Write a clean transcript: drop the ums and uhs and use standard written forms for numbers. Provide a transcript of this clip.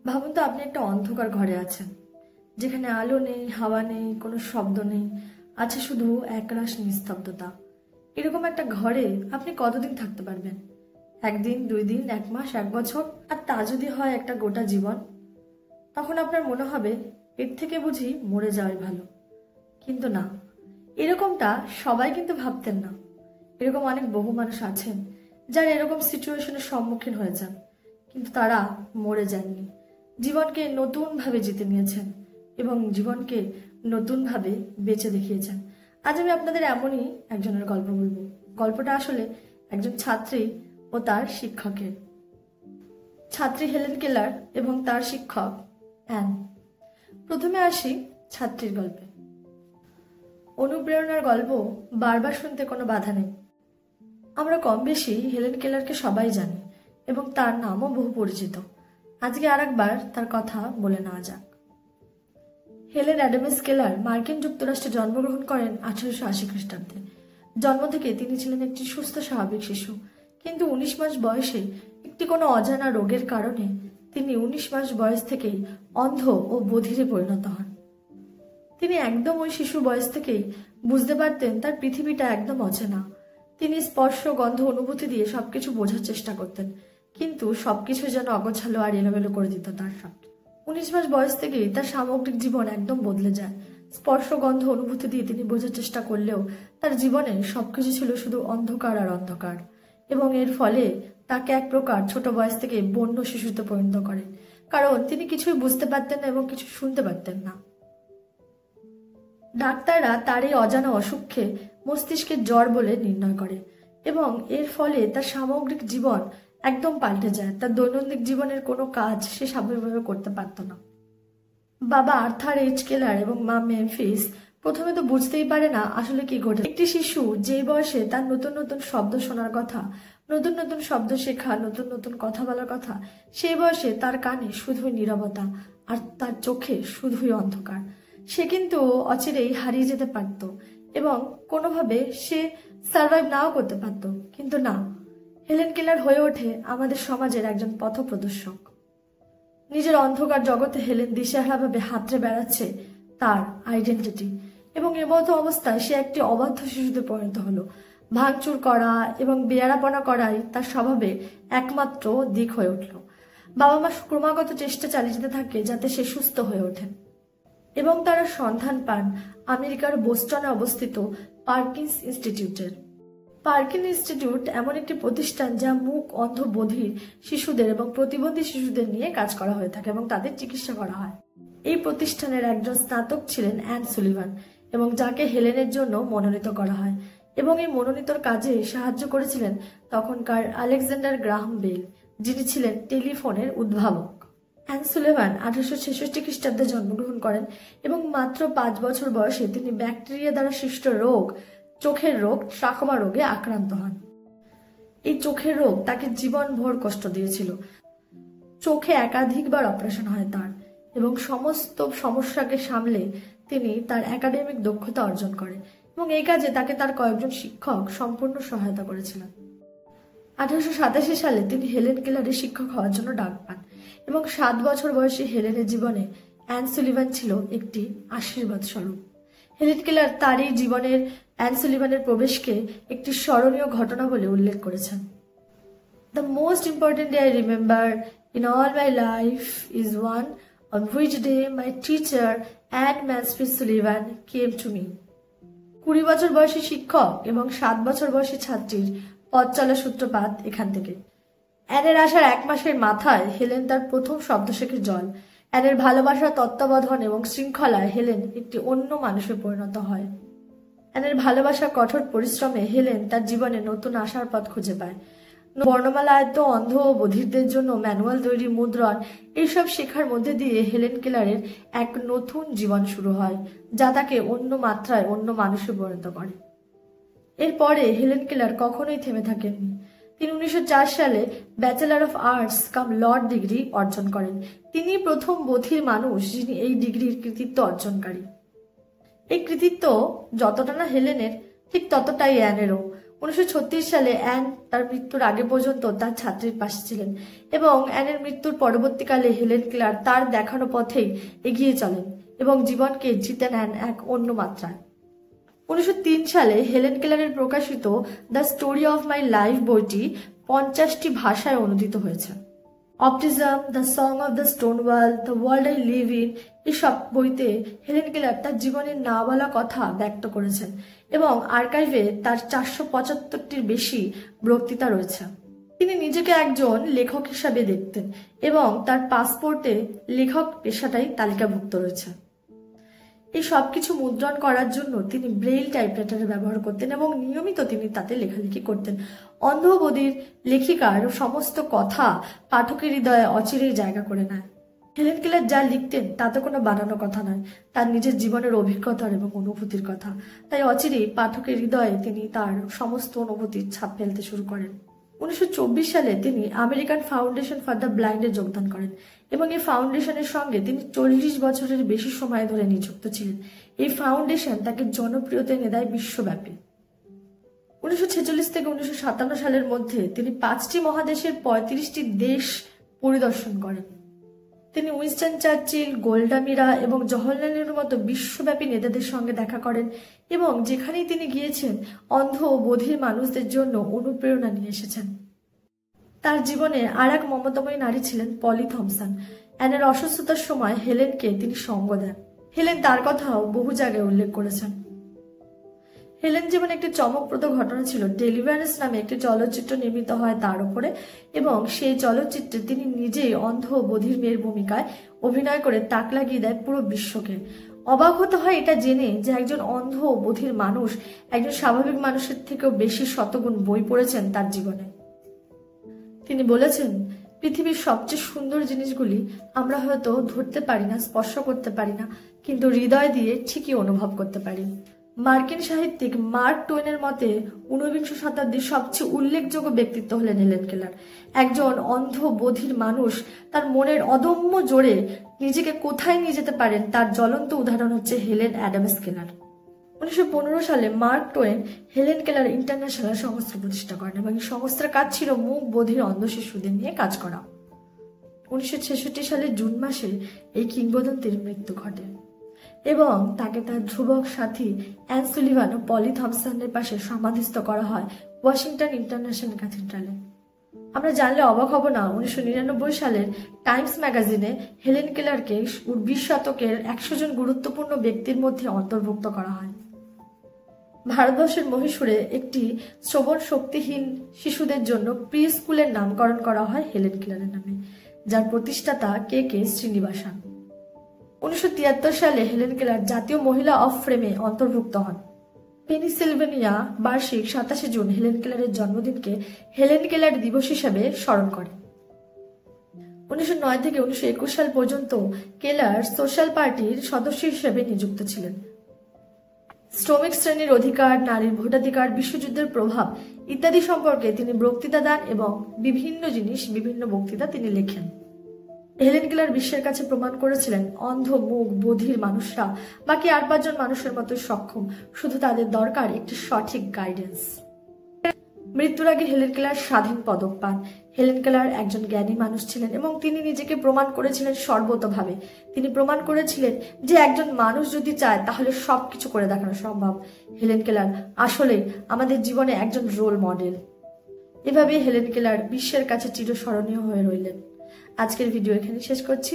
ভাবুন তো আপনি একটা অন্ধকার ঘরে আছেন, যেখানে আলো নেই, হাওয়া নেই, কোনো শব্দ নেই, আছে শুধু একরাশ নিস্তব্ধতা। এরকম একটা ঘরে আপনি কতদিন থাকতে পারবেন? একদিন, 2 দিন, 1 মাস, 1 বছর? আর তা যদি হয় একটা গোটা জীবন, তখন আপনার মনে হবে এর থেকে বুঝি মরে যাওয়াই ভালো। কিন্তু না, এরকমটা সবাই কিন্তু ভাবতেন না। এরকম অনেক বহু মানুষ আছেন যারা এরকম সিচুয়েশনের সম্মুখীন হয়েছেন, কিন্তু তারা মরে যাননি। জীবনকে নতুনভাবে জিতে নিয়েছেন এবং জীবনকে নতুনভাবে বেঁচে দেখিয়েছেন। আজ আমি আপনাদের এমনই একজনের গল্প বলবো। গল্পটা আসলে একজন ছাত্রী ও তার শিক্ষকের। ছাত্রী হেলেন কেলার এবং তার শিক্ষক অ্যান। প্রথমে আসি ছাত্রীর গল্পে। অনুপ্রেরণার গল্প বারবার শুনতে কোনো বাধা নেই। আমরা কম বেশি হেলেন কেলারকে সবাই জানি এবং তার নামও বহু পরিচিত। আজকে আরেকবার তার কথা বলে নেওয়া যাক। হেলেন অ্যাডামস কেলার মার্কিন যুক্তরাষ্ট্রে জন্মগ্রহণ করেন 1880 খ্রিস্টাব্দে। জন্ম থেকে তিনি ছিলেন একটি সুস্থ স্বাভাবিক শিশু, কিন্তু 19 মাস বয়সে একটি কোনো অজানা রোগের কারণে তিনি 19 মাস বয়স থেকেই অন্ধ ও বধিরে পরিণত হন। তিনি একদম ওই শিশু বয়স থেকেই বুঝতে পারতেন তার পৃথিবীটা একদম অচেনা। তিনি স্পর্শ, গন্ধ, অনুভূতি দিয়ে সবকিছু বোঝার চেষ্টা করতেন, কিন্তু সবকিছু যেন অগোছালো আর এলোমেলো করে দিত তার সব। 19 মাস বয়স থেকেই তার সামগ্রিক জীবন একদম বদলে যায়। স্পর্শ, গন্ধ, অনুভূতি দিয়ে তিনি বোঝার চেষ্টা করলেও তার জীবনে সবকিছু ছিল শুধু অন্ধকার আর অন্ধকার, এবং এর ফলে তাকে এক প্রকার ছোট বয়স থেকে বন্য শিশুতে পরিণত করে, কারণ তিনি কিছুই বুঝতে পারতেন না এবং কিছু শুনতে পারতেন না। ডাক্তাররা তার এই অজানা অসুখকে মস্তিষ্কের জ্বর বলে নির্ণয় করে এবং এর ফলে তার সামগ্রিক জীবন একদম পাল্টে যায়। তার দৈনন্দিন জীবনের কোনো কাজ সে স্বাভাবিকভাবে করতে পারত না। বাবা আর্থার এইচ কেলার এবং মা মেমফিস প্রথমে তো বুঝতেই পারে না আসলে কি ঘটে। একটি শিশু যেই বয়সে তার নতুন নতুন শব্দ শোনার কথা, নতুন নতুন শব্দ শেখা, নতুন নতুন কথা বলার কথা, সেই বয়সে তার কানে শুধুই নীরবতা আর তার চোখে শুধুই অন্ধকার। সে কিন্তু অচিরেই হারিয়ে যেতে পারত এবং কোনোভাবে সে সার্ভাইভ নাও করতে পারত, কিন্তু না, হেলেন কেলার হয়ে ওঠে আমাদের সমাজের একজন পথপ্রদর্শক। নিজের অন্ধকার জগতে হেলেন দিশেহারাভাবে হাতড়ে বেড়াচ্ছে তার আইডেন্টিটি, এবং এমতো অবস্থায় সে একটি অবাধ্য শিশুতে পরিণত হলো। ভাঙচুর করা এবং বেয়ারাপনা করাই তার স্বভাবে একমাত্র দিক হয়ে উঠল। বাবা মা ক্রমাগত চেষ্টা চালিয়ে যেতে থাকে যাতে সে সুস্থ হয়ে ওঠেন, এবং তারা সন্ধান পান আমেরিকার বোস্টনে অবস্থিত পার্কিন্স ইনস্টিটিউটের। পার্কিন ইনস্টিটিউট এমন একটি প্রতিষ্ঠান যা মুখ অন্ধ, বধির শিশুদের এবং প্রতিবন্ধী শিশুদের নিয়ে কাজ করা হয়ে থাকে এবং তাদের চিকিৎসা করা হয়। এই প্রতিষ্ঠানের একজন স্নাতক ছিলেন অ্যান সুলিভান, এবং যাকে হেলেনের জন্য মনোনীত করা হয়, এবং এই মনোনীতর কাজে সাহায্য করেছিলেন তখনকার আলেকজান্ডার গ্রাহাম বেল, যিনি ছিলেন টেলিফোনের উদ্ভাবক। অ্যান সুলিভান 1866 খ্রিস্টাব্দে জন্মগ্রহণ করেন এবং মাত্র 5 বছর বয়সে তিনি ব্যাকটেরিয়া দ্বারা সৃষ্ট রোগ, চোখের রোগ, ট্রাকোমা রোগে আক্রান্ত হন। এই চোখের রোগ তাকে জীবনভর কষ্ট দিয়েছিল। চোখে একাধিকবার অপারেশন হয় তার, এবং সমস্ত সমস্যাকে সামলে তিনি তার একাডেমিক দক্ষতা অর্জন করেন, এবং এই কাজে তাকে তার কয়েকজন শিক্ষক সম্পূর্ণ সহায়তা করেছিলেন। 1887 সালে তিনি হেলেন কেলারের শিক্ষক হওয়ার জন্য ডাক পান, এবং 7 বছর বয়সী হেলেনের জীবনে অ্যান সুলিভান ছিল একটি আশীর্বাদ স্বরূপ। হেলেন কেলার তার এই জীবনের অ্যান সুলিভানের প্রবেশকে একটি স্মরণীয় ঘটনা বলে উল্লেখ করেছেন। The most important day I remember in all my life is one on which day my teacher Anne Mansfield Sullivan came to me. 20 বছর বয়সী শিক্ষক এবং 7 বছর বয়সী ছাত্রীর পথ চলার সূত্রপাত এখান থেকে। অ্যানের আসার 1 মাসের মাথায় হেলেন তার প্রথম শব্দ শেখে জল। অ্যানের ভালোবাসা, তত্ত্বাবধান এবং শৃঙ্খলায় হেলেন একটি অন্য মানুষে পরিণত হয়। অ্যানের ভালোবাসা, কঠোর পরিশ্রমে হেলেন তার জীবনে নতুন আশার পথ খুঁজে পায়। বর্ণমালায়িত অন্ধ ও বধিরদের জন্য ম্যানুয়াল তৈরি, মুদ্রণ, এইসব শেখার মধ্যে দিয়ে হেলেন কেলারের এক নতুন জীবন শুরু হয়, যা তাকে অন্য মাত্রায় অন্য মানুষে পরিণত করে। এরপরে হেলেন কেলার কখনোই থেমে থাকেননি। তিনি 1904 সালে bachelor of arts cum laude degree অর্জন করেন। তিনি প্রথম বধির মানুষ যিনি এই ডিগ্রির কৃতিত্ব অর্জনকারী। এই কৃতিত্ব যতটা না হেলেনের, ঠিক ততটাই অ্যানেরও। 1936 সালে অ্যান তার মৃত্যুর আগে পর্যন্ত তার ছাত্রীর পাশে ছিলেন এবং অ্যানের মৃত্যুর পরবর্তীকালে হেলেন কেলার তার দেখানো পথেই এগিয়ে চলেন এবং জীবনকে জিতে নেন এক অন্য মাত্রায়। 1903 সালে হেলেন কেলারের প্রকাশিত the story of my life বইটি 50টি ভাষায় অনুদিত হয়েছে। Optimism, the song of the stone wall, the world I live in, এসব বইতে হেলেন কেলার তার জীবনের না বলা কথা ব্যক্ত করেছেন এবং আর্কাইভে তার 475টির বেশি বক্তৃতা রয়েছে। তিনি নিজেকে একজন লেখক হিসাবে দেখতেন এবং তার পাসপোর্টে লেখক পেশাটাই তালিকাভুক্ত রয়েছে। এই সবকিছু মুদ্রণ করার জন্য তিনি ব্রেইল টাইপরাইটার ব্যবহার করতেন এবং নিয়মিত তিনি তাতে লেখালেখি করতেন। অন্ধ ও বধির লেখিকার সমস্ত কথা পাঠকের হৃদয়ে অচিরেই জায়গা করে নেয়। হেলেন কেলার যা লিখতেন তাতে কোনো বানানো কথা নয়, তার নিজের জীবনের অভিজ্ঞতার এবং অনুভূতির কথা। তাই অচিরেই পাঠকের হৃদয়ে তিনি তার সমস্ত অনুভূতির ছাপ ফেলতে শুরু করেন। 1924 সালে তিনি আমেরিকান ফাউন্ডেশন ফর দ্য ব্লাইন্ডে যোগদান করেন এবং এই ফাউন্ডেশনের সঙ্গে তিনি 40 বছরের বেশি সময় ধরে নিযুক্ত ছিলেন। এই ফাউন্ডেশন তাকে জনপ্রিয়তা এনে দেয় বিশ্বব্যাপী। 1946 থেকে 1957 সালের মধ্যে তিনি 5টি মহাদেশের 35টি দেশ পরিদর্শন করেন। তিনি উইনস্টন চার্চিল, গোল্ডা মিরা এবং জওহরলাল নেহরুর মতো বিশ্বব্যাপী নেতাদের সঙ্গে দেখা করেন এবং যেখানেই তিনি গিয়েছেন অন্ধ ও বধির মানুষদের জন্য অনুপ্রেরণা নিয়ে এসেছেন। তার জীবনে আর এক মমতাময়ী নারী ছিলেন পলি থমসন। অ্যানের অসুস্থতার সময় হেলেনকে তিনি সঙ্গ দেন। হেলেন তার কথাও বহু জায়গায় উল্লেখ করেছেন। হেলেন জীবনে একটি চমকপ্রদ ঘটনা ছিল। ডেলিভারেন্স নামে একটি চলচ্চিত্র নির্মিত হয় তার উপরে এবং সেই চলচ্চিত্রে তিনি নিজেই অন্ধ ও বধির মেয়ের ভূমিকায় অভিনয় করে তাক লাগিয়ে দেয় পুরো বিশ্বকে। অবাক হতে হয় এটা জেনে যে একজন অন্ধ ও বধির মানুষ একজন স্বাভাবিক মানুষের থেকেও বেশি শতগুণ বই পড়েছেন তার জীবনে। তিনি বলেছেন, পৃথিবীর সবচেয়ে সুন্দর জিনিসগুলি আমরা হয়তো ধরতে পারি না, স্পর্শ করতে পারি না, কিন্তু হৃদয় দিয়ে ঠিকই অনুভব করতে পারি। মার্কিন সাহিত্যিক মার্ক টোয়েনের মতে 19বিংশ শতাব্দীর সবচেয়ে উল্লেখযোগ্য ব্যক্তিত্ব হলেন হেলেন কেলার। একজন অন্ধ বধির মানুষ তার মনের অদম্য জোরে নিজেকে কোথায় নিয়ে যেতে পারেন তার জ্বলন্ত উদাহরণ হচ্ছে হেলেন অ্যাডামস কেলার। 1915 সালে mark two one Helen Keller international সংস্থা প্রতিষ্ঠা করেন এবং এই সংস্থার কাজ ছিল মুখ বধির অন্ধ শিশুদের নিয়ে কাজ করা। 1966 সালের জুন মাসে এই কিংবদন্তির মৃত্যু ঘটে এবং তাকে তার ধ্রুবক সাথী অ্যান সুলিভান ও পলি থমসনের পাশে সমাধিস্থ করা হয় ওয়াশিংটন ইন্টারন্যাশনাল ক্যাথিড্রালে। আমরা জানলে অবাক হব না, 1999 সালের টাইমস ম্যাগাজিনে হেলেন কেলারকে 20 শতকের 100 জন গুরুত্বপূর্ণ ব্যক্তির মধ্যে অন্তর্ভুক্ত করা হয়। ভারতবর্ষের মহীশূরে একটি শ্রবণ শক্তিহীন শিশুদের জন্য প্রি স্কুলের নামকরণ করা হয় হেলেন কেলারের নামে, যার প্রতিষ্ঠাতা কে শ্রীনিবাসন। 1973 সালে হেলেন কেলার জাতীয় মহিলা অফ ফ্রেমে অন্তর্ভুক্ত হন। পেনিসিলভেনিয়া বার্ষিক 27 জুন হেলেন কেলারের জন্মদিনকে হেলেন কেলার দিবস হিসেবে স্মরণ করে। 1909 থেকে 1921 সাল পর্যন্ত কেলার সোশ্যাল পার্টির সদস্য হিসেবে নিযুক্ত ছিলেন। শ্রমিক শ্রেণীর অধিকার, নারীর ভোটাধিকার, বিশ্বযুদ্ধের প্রভাব ইত্যাদি সম্পর্কে তিনি বক্তৃতা দেন এবং বিভিন্ন বক্তৃতা তিনি লেখেন। হেলেন কেলার বিশ্বের কাছে প্রমাণ করেছিলেন অন্ধ, মুখ বধির মানুষরা বাকি 8-5 জন মানুষের মতো সক্ষম, শুধু তাদের দরকার একটি সঠিক গাইডেন্স। মৃত্যুর আগে হেলেন কেলার স্বাধীন পদক পান। হেলেন কেলার একজন জ্ঞানী মানুষ ছিলেন এবং তিনি নিজেকে প্রমাণ করেছিলেন সর্বতোভাবে। তিনি প্রমাণ করেছিলেন যে একজন মানুষ যদি চায় তাহলে সবকিছু করে দেখানো সম্ভব। হেলেন কেলার আসলেই আমাদের জীবনে একজন রোল মডেল। এভাবে হেলেন কেলার বিশ্বের কাছে চিরস্মরণীয় হয়ে রইলেন। আজকের ভিডিও এখানে শেষ করছি।